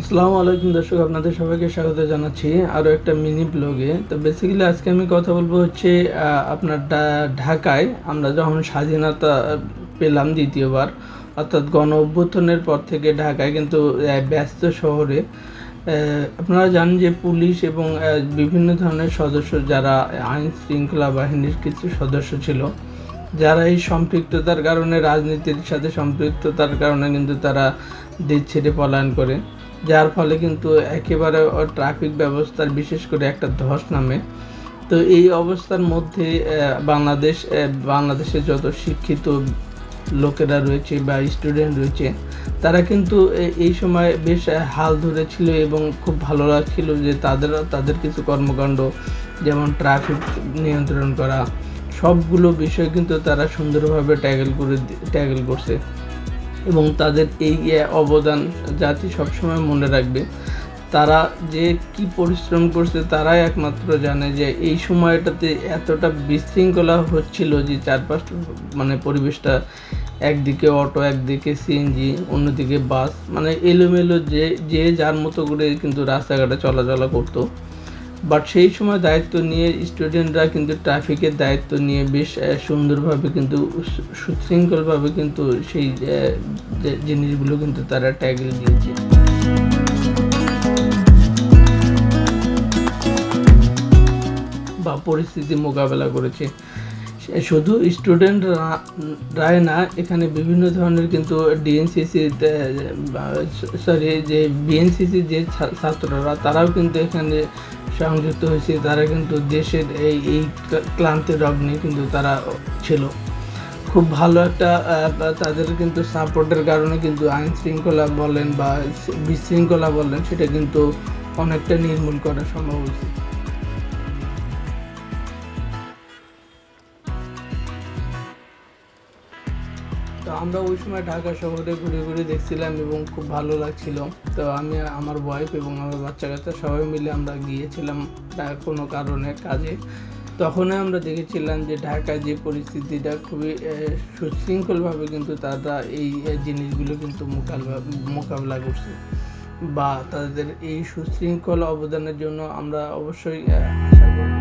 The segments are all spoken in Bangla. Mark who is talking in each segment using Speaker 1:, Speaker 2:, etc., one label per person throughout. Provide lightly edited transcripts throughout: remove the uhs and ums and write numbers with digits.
Speaker 1: আসসালামু আলাইকুম দর্শক, আপনাদের সবাইকে স্বাগত জানাচ্ছি আরও একটা মিনি ব্লগে। তো বেসিক্যালি আজকে আমি কথা বলবো হচ্ছে আপনার ঢাকায় আমরা যখন স্বাধীনতা পেলাম দ্বিতীয়বার, অর্থাৎ গণ অভ্যুত্থানের পর থেকে ঢাকায় কিন্তু ব্যস্ত শহরে আপনারা জানেন যে পুলিশ এবং বিভিন্ন ধরনের সদস্য যারা আইন শৃঙ্খলা বাহিনীর কিছু সদস্য ছিল, যারা এই সম্পৃক্ততার কারণে রাজনীতির সাথে সম্পৃক্ততার কারণে কিন্তু তারা দেশ ছেড়ে পলায়ন করে, যার ফলে কিন্তু একেবারে ট্রাফিক ব্যবস্থার বিশেষ করে একটা ধস নামে। তো এই অবস্থার মধ্যে বাংলাদেশে যত শিক্ষিত লোকেরা রয়েছে বা স্টুডেন্ট রয়েছে, তারা কিন্তু এই সময় বেশ হাল ধরেছিল এবং খুব ভালো লাগছিল যে তাদের কিছু কর্মকাণ্ড, যেমন ট্রাফিক নিয়ন্ত্রণ করা, সবগুলো বিষয় কিন্তু তারা সুন্দরভাবে ট্যাগেল করছে এবং তাদের এই অবদান জাতি সবসময় মনে রাখবে। তারা যে কি পরিশ্রম করছে তারাই একমাত্র জানে যে এই সময়টাতে এতটা বিশৃঙ্খলা হচ্ছিল যে চারপাশটা পরিবেশটা, একদিকে অটো, একদিকে সিএনজি, অন্যদিকে বাস, এলোমেলো, যে যার মতো করে কিন্তু রাস্তাঘাটে চলাচলা করতো। বাট সেই সময় দায়িত্ব নিয়ে স্টুডেন্টরা কিন্তু ট্রাফিকের দায়িত্ব নিয়ে বেশ সুন্দরভাবে কিন্তু সুশৃঙ্খলভাবে কিন্তু সেই জিনিসগুলো কিন্তু তারা ট্যাগেল দিয়েছে বা পরিস্থিতি মোকাবেলা করেছে। শুধু স্টুডেন্টরাই না, এখানে বিভিন্ন ধরনের কিন্তু বিএনসিসি যে ছাত্ররা, তারাও কিন্তু এখানে সংযুক্ত হয়েছে। তারা কিন্তু দেশের এই ক্লান্তির অগ্নি কিন্তু তারা ছিল। খুব ভালো একটা তাদের কিন্তু সাপোর্টের কারণে কিন্তু আইন শৃঙ্খলা বলেন বা বিশৃঙ্খলা বলেন, সেটা কিন্তু অনেকটা নির্মূল করা সম্ভব হয়েছে। তো আমরা ওই সময় ঢাকা শহরে ঘুরে ঘুরে দেখছিলাম এবং খুব ভালো লাগছিল। তো আমি, আমার ওয়াইফ এবং আমার বাচ্চা কাচ্চা সবাই মিলে আমরা গিয়েছিলাম কোনো কারণে কাজে। তখনই আমরা দেখেছিলাম যে ঢাকায় যে পরিস্থিতিটা খুবই সুশৃঙ্খলভাবে কিন্তু তারা এই জিনিসগুলো কিন্তু মোকাবেলা করছে, বা তাদের এই সুশৃঙ্খল অবদানের জন্য আমরা অবশ্যই আশা করি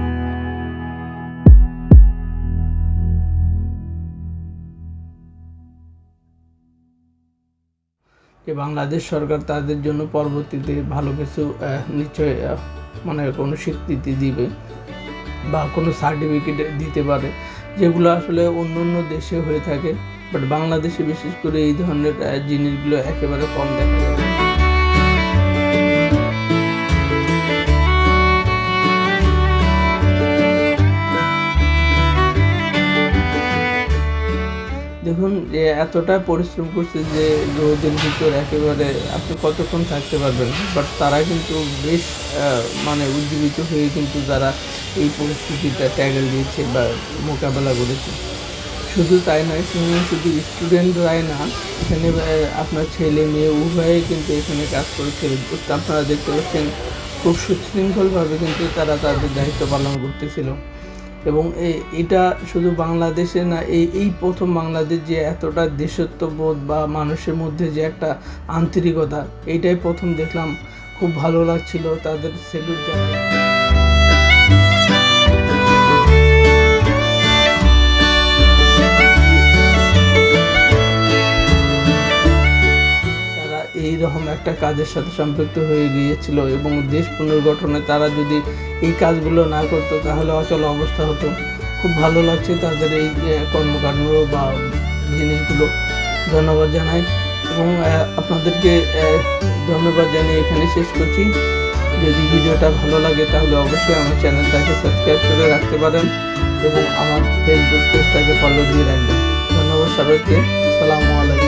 Speaker 1: যে বাংলাদেশ সরকার তাদের জন্য পরবর্তীতে ভালো কিছু নিশ্চয় কোনো স্বীকৃতি দিবে বা কোনো সার্টিফিকেট দিতে পারে, যেগুলো আসলে অন্য অন্য দেশে হয়ে থাকে। বাট বাংলাদেশে বিশেষ করে এই ধরনের জিনিসগুলো একেবারে কম দেখা যায়। দেখুন, যে এতটা পরিশ্রম করছে যে রোদের ভিতর একেবারে আপনি কতক্ষণ থাকতে পারবেন, বাট তারা কিন্তু বেশ উজ্জীবিত হয়ে কিন্তু তারা এই পরিস্থিতিটা ট্যাগেল দিয়েছে বা মোকাবেলা করেছে। শুধু তাই নয়, শুধু স্টুডেন্টরাই না, এখানে আপনার ছেলে মেয়ে উভয়ে কিন্তু এখানে কাজ করেছে। আপনারা দেখতে পাচ্ছেন খুব সুশৃঙ্খলভাবে কিন্তু তারা তাদের দায়িত্ব পালন করতেছিল। এবং এটা শুধু বাংলাদেশে না, এই প্রথম বাংলাদেশ যে এতটা দেশত্ববোধ বা মানুষের মধ্যে যে একটা আন্তরিকতা, এইটাই প্রথম দেখলাম। খুব ভালো লাগছিল, তাদের সেলুট জানাই। এইরকম একটা কাজের সাথে সম্পৃক্ত হয়ে গিয়েছিল এবং দেশ পুনর্গঠনে তারা যদি এই কাজগুলো না করতো তাহলে অচল অবস্থা হতো। খুব ভালো লাগছে তাদের এই কর্মকাণ্ড বা জিনিসগুলো। ধন্যবাদ জানাই এবং আপনাদেরকে ধন্যবাদ জানিয়ে এখানে শেষ করছি। যদি ভিডিওটা ভালো লাগে তাহলে অবশ্যই আমার চ্যানেলটাকে সাবস্ক্রাইব করে রাখতে পারেন এবং আমার ফেসবুক পেজটাকে ফলো দিয়ে রাখবেন। ধন্যবাদ সবাইকে। আসসালামু আলাইকুম।